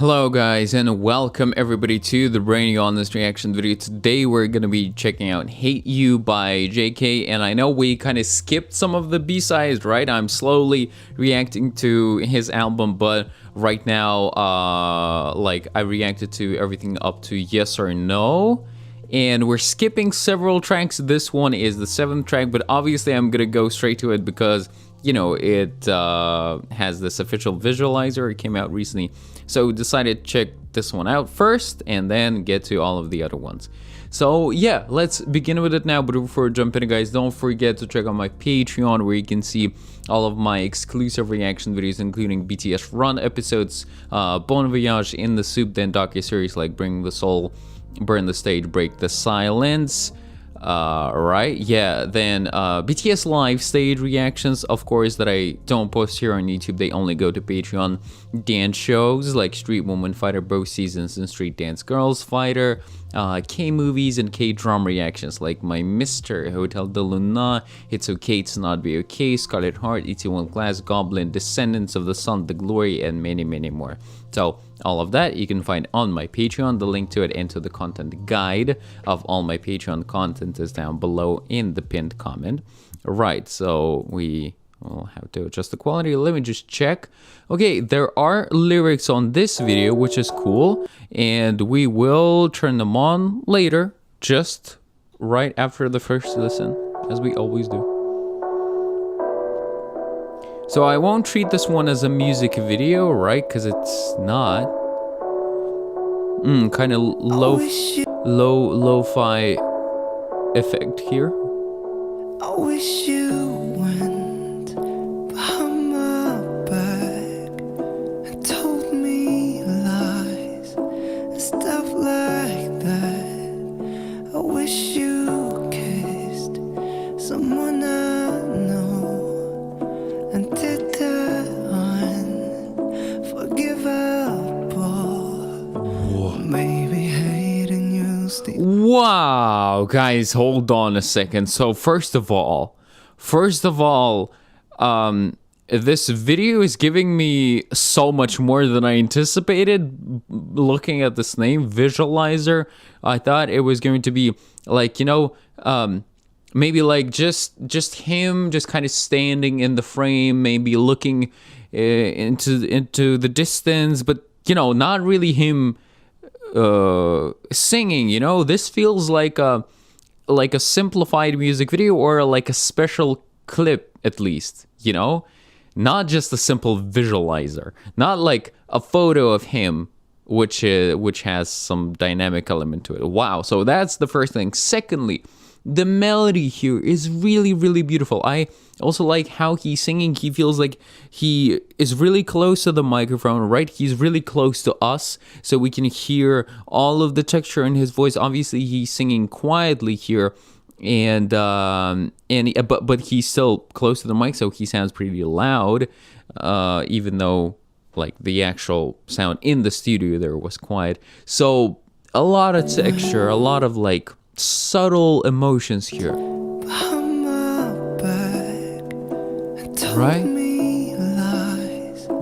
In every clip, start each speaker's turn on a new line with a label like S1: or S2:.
S1: Hello guys and welcome everybody to the Brainy on this reaction video. Today we're going to be checking out Hate You by JK, and I know we kind of skipped some of the B-sides, right? I'm slowly reacting to his album, but right now I reacted to everything up to Yes or No, and we're skipping several tracks. This one is the 7th track, but obviously I'm gonna go straight to it because you know it has this official visualizer. It came out recently, so decided to check this one out first and then get to all of the other ones. So yeah, let's begin with it now. But before jumping in, guys, don't forget to check out my Patreon, where you can see all of my exclusive reaction videos, including BTS Run episodes, Bon Voyage, In the Soup, then docu-series like Bring the Soul, Burn the Stage, Break the Silence, right? Yeah, then BTS live stage reactions, of course, that I don't post here on YouTube. They only go to Patreon. Dance shows like Street Woman Fighter both seasons and Street Dance Girls Fighter, K-movies and K-drama reactions like My Mr. Hotel de Loona, It's Okay, It's Not Be Okay, Scarlet Heart, itzy Glass Goblin, Descendants of the Sun, The Glory, and many more. So all of that you can find on my Patreon. The link to it and to the content guide of all my Patreon content is down below in the pinned comment. Right, so we will have to adjust the quality. Let me just check. Okay, there are lyrics on this video, which is cool, and we will turn them on later, just right after the first listen, as we always do. So I won't treat this one as a music video, right? Because it's not. Kind of lo-fi effect here.
S2: I wish you went behind my back and told me lies and stuff like that. I wish you kissed someone I know and did that unforgivable. Maybe hating you still.
S1: Wow, guys, hold on a second. So first of all, this video is giving me so much more than I anticipated. Looking at this name, Visualizer, I thought it was going to be like, you know, maybe like just him just kind of standing in the frame, maybe looking into the distance, but you know, not really him singing. You know, this feels like a simplified music video, or like a special clip, at least, you know, not just a simple visualizer, not like a photo of him which has some dynamic element to it. Wow, so that's the first thing. Secondly, the melody here is really beautiful. I also like how he's singing. He feels like he is really close to the microphone, right? He's really close to us, so we can hear all of the texture in his voice. Obviously, he's singing quietly here, and but he's still close to the mic, so he sounds pretty loud, even though like the actual sound in the studio there was quiet. So a lot of texture, a lot of like subtle emotions here, right?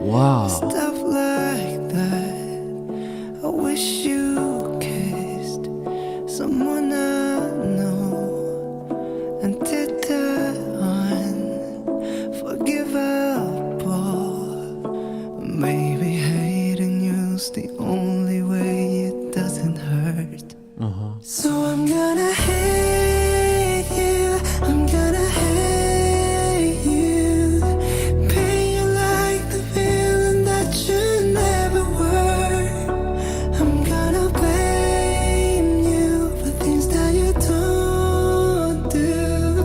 S1: Wow.
S2: Stuff like that. I wish you kissed someone I know and did that unforgivable. Maybe hating you's the only way it doesn't hurt. So I'm gonna hate you, I'm gonna hate you, paint you like the villain that you never were. I'm gonna blame you for things that you don't do.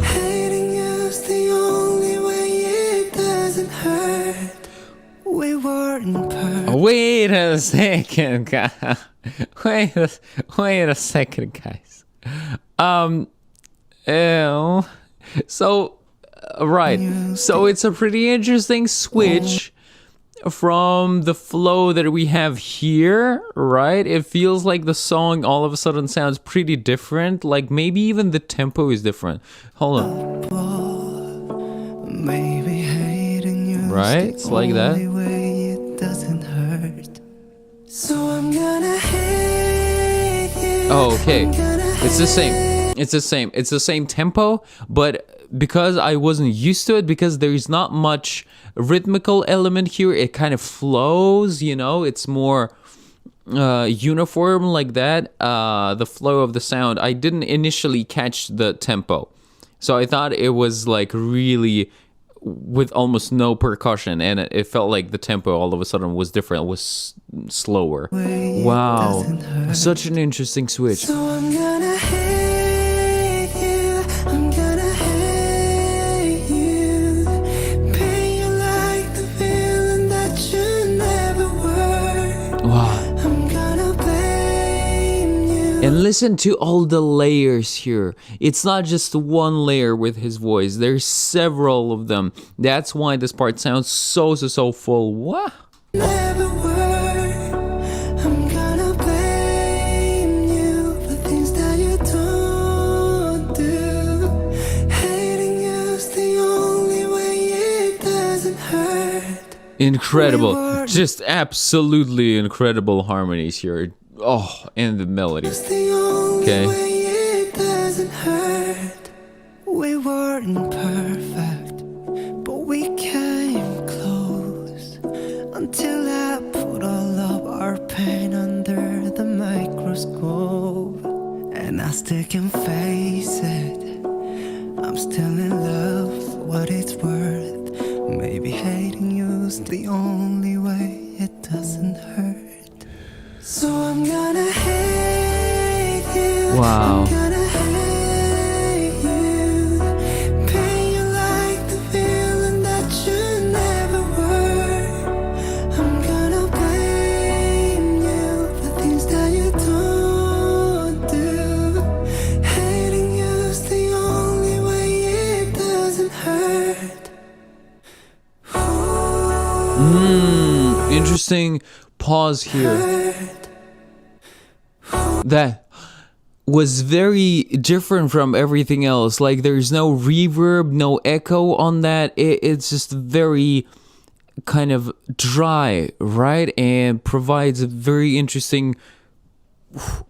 S2: Hating you's the only way it doesn't hurt. We weren't perfect.
S1: Wait a second, guys. Wait a second, guys. So, right. So it's a pretty interesting switch from the flow that we have here, right? It feels like the song all of a sudden sounds pretty different. Like maybe even the tempo is different. Hold on.
S2: Maybe hating you,
S1: right? It's like that.
S2: Way it doesn't hurt. So I'm gonna hate you.
S1: Oh, okay.
S2: I'm gonna
S1: It's the same.
S2: hate
S1: It's the same tempo, but because I wasn't used to it, because there's not much rhythmical element here, it kind of flows, you know, it's more uniform like that. The flow of the sound, I didn't initially catch the tempo, so I thought it was like really with almost no percussion, and it felt like the tempo all of a sudden was different, was slower. Wow, such an interesting switch.
S2: So I'm gonna hate you. I'm gonna hate you. Pain you like the feeling that you never were.
S1: Wow.
S2: I'm gonna blame you.
S1: And listen to all the layers here. It's not just one layer with his voice. There's several of them. That's why this part sounds so full. Wow.
S2: Never were. I'm gonna blame you for things that you don't do. Hating you's the only way it doesn't hurt.
S1: Incredible. Just absolutely incredible harmonies here. Oh, and the melody.
S2: It's the only
S1: Okay.
S2: way it doesn't hurt. We weren't perfect, but we came close. Until I put all of our pain under the microscope. And I still can face it. I'm still in love for what it's worth. Maybe hating you's the only way it doesn't hurt. So I'm gonna hate you.
S1: Wow.
S2: I'm gonna hate you. Pain you like the feeling that you never were. I'm gonna blame you for things that you don't do. Hating you's the only way it doesn't hurt.
S1: Interesting pause here. That was very different from everything else. Like, there's no reverb, no echo on that. It's just very kind of dry, right? And provides a very interesting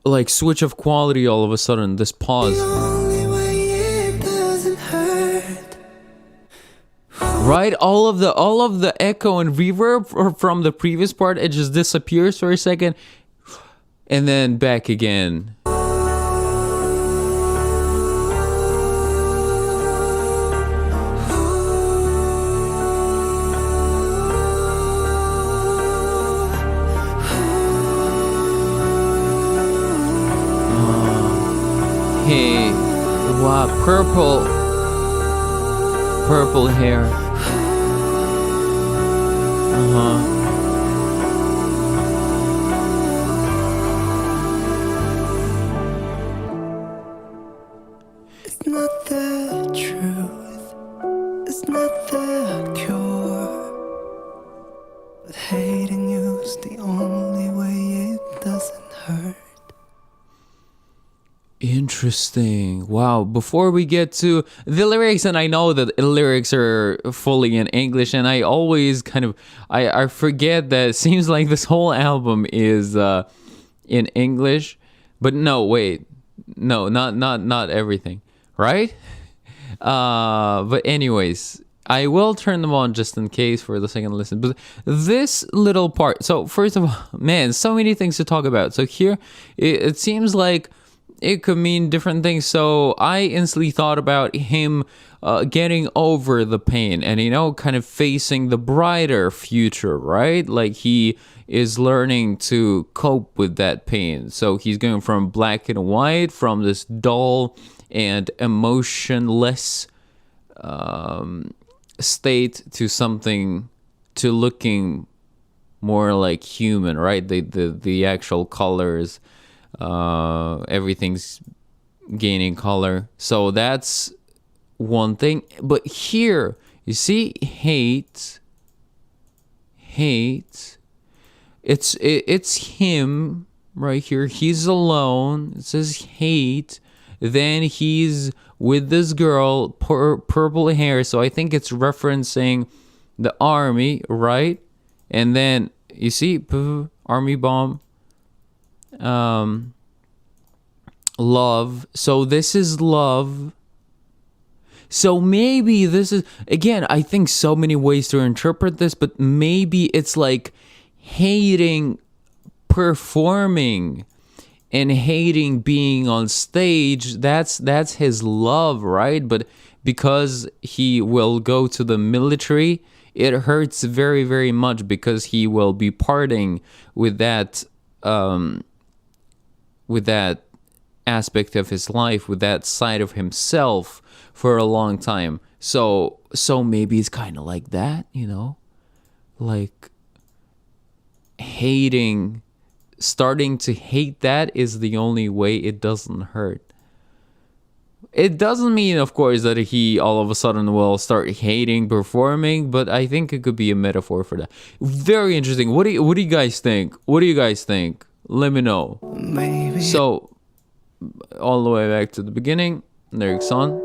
S1: like switch of quality all of a sudden. This pause.
S2: Only way it doesn't hurt.
S1: Right, all of the echo and reverb from the previous part, it just disappears for a second, and then back again. Hey, wow, purple hair.
S2: It's not the truth. It's not the cure. But hating you's the only way it doesn't hurt.
S1: Interesting. Wow. Before we get to the lyrics, and I know that the lyrics are fully in English, and I always kind of I forget that it seems like this whole album is in English, but no, wait, no, not everything, right? But anyways, I will turn them on just in case for the second listen. But this little part. So first of all, man, so many things to talk about. So here, it seems like it could mean different things. So I instantly thought about him getting over the pain and, you know, kind of facing the brighter future, right? Like he is learning to cope with that pain. So he's going from black and white, from this dull and emotionless state to something, to looking more like human, right? The actual colors, everything's gaining color. So that's one thing. But here you see hate, it's him right here. He's alone. It says hate. Then he's with this girl, purple hair. So I think it's referencing the army, right? And then you see Army Bomb. Love. So this is love. So maybe this is, again, I think so many ways to interpret this, but maybe it's like hating performing and hating being on stage. That's his love, right? But because he will go to the military, it hurts very, very much, because he will be parting with that aspect of his life, with that side of himself for a long time. So maybe it's kind of like that, you know, like starting to hate that is the only way it doesn't hurt. It doesn't mean, of course, that he all of a sudden will start hating performing, but I think it could be a metaphor for that. Very interesting. What do you guys think? What do you guys think? Let me know.
S2: Maybe.
S1: So, all the way back to the beginning. Lyrics on.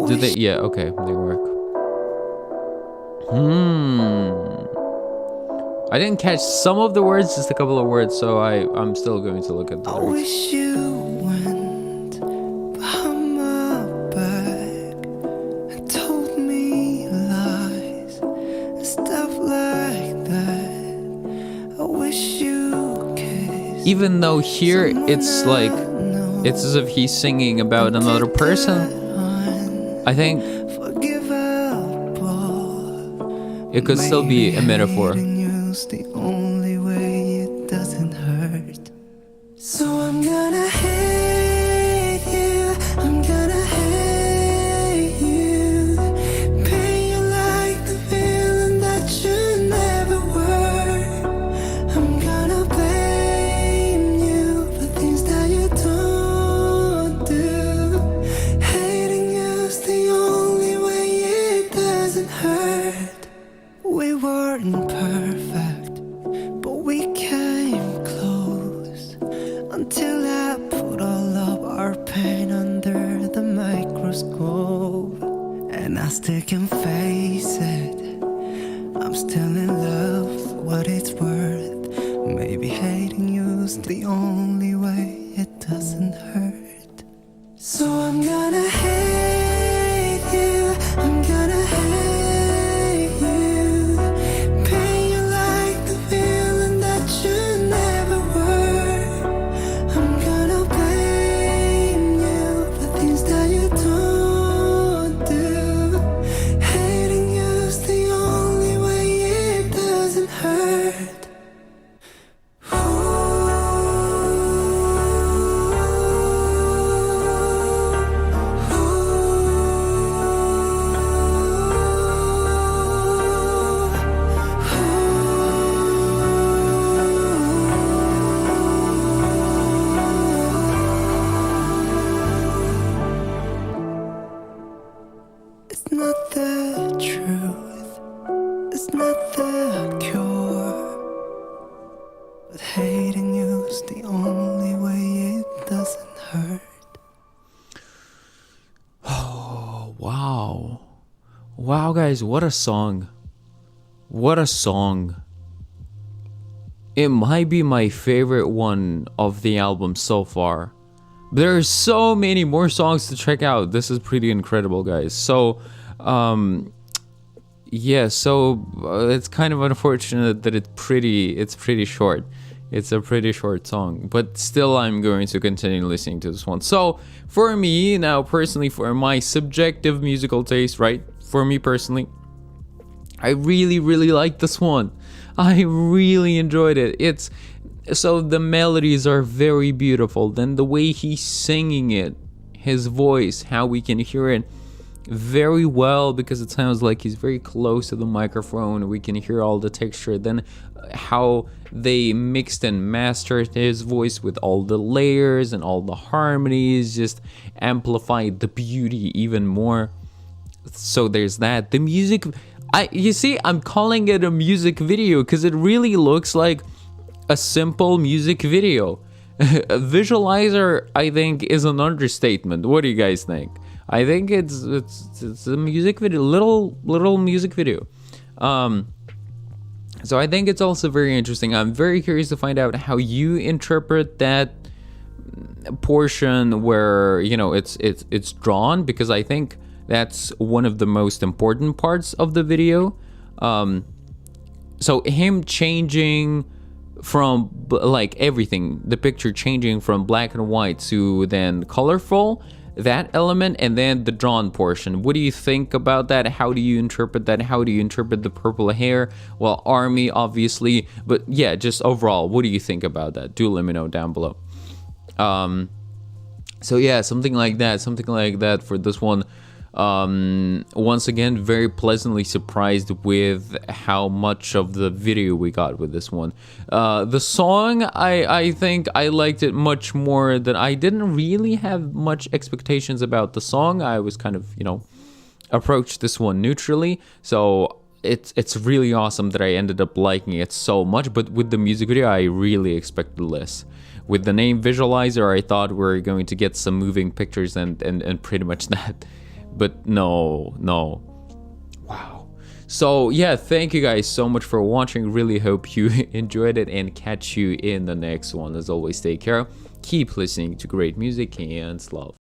S1: Do they? Yeah, okay, they work. I didn't catch some of the words, just a couple of words, so I'm still going to look at the lyrics.
S2: I wish you went behind my back and told me lies and stuff like that. I wish you kissed.
S1: Even though here it's like, it's as if he's singing about another person, I think it could still be a metaphor.
S2: The only way it doesn't hurt. So I'm gonna hate you, I'm gonna hate you. Pain you like the feeling that you never were. I'm gonna blame you for things that you don't do. Hating you's the only way it doesn't hurt. We weren't perfect, but we came close, until I put all of our pain under the microscope. And I still can face it, I'm still in love for what it's worth. Maybe hating you's the only way it doesn't hurt. So I'm gonna hate you, I'm gonna hate you. Pain you like the feeling that you never were. I'm gonna blame you for things that you don't do. Hating you's the only way it doesn't hurt. It's not the truth, it's not the cure, but hating you's the only way it doesn't hurt.
S1: Oh, wow. Wow, guys, what a song. What a song. It might be my favorite one of the album so far. There are so many more songs to check out. This is pretty incredible, guys. So, yeah, so it's kind of unfortunate that it's pretty short. It's a pretty short song, but still I'm going to continue listening to this one. So, for me, now personally, for my subjective musical taste, right? For me personally, I really, really like this one. I really enjoyed it. So the melodies are very beautiful. Then the way he's singing it, his voice, how we can hear it very well, because it sounds like he's very close to the microphone. We can hear all the texture. Then how they mixed and mastered his voice with all the layers and all the harmonies just amplified the beauty even more. So there's that. The music, you see, I'm calling it a music video because it really looks like a simple music video. A visualizer, I think, is an understatement. What do you guys think? I think it's a music video, little music video. So I think it's also very interesting. I'm very curious to find out how you interpret that portion where, you know, it's drawn, because I think that's one of the most important parts of the video. So him changing from like everything, the picture changing from black and white to then colorful, that element, and then the drawn portion. What do you think about that? How do you interpret that? How do you interpret the purple hair? Well, army obviously, but yeah, just overall, what do you think about that? Do let me know down below. So yeah, something like that for this one. Once again, very pleasantly surprised with how much of the video we got with this one. The song, I think I liked it much more. Than I didn't really have much expectations about the song. I was kind of, you know, approached this one neutrally, so it's really awesome that I ended up liking it so much. But with the music video, I really expected less. With the name Visualizer, I thought we were going to get some moving pictures and pretty much that. But no. Wow. So yeah, thank you guys so much for watching. Really hope you enjoyed it, and catch you in the next one. As always, take care, keep listening to great music, and love.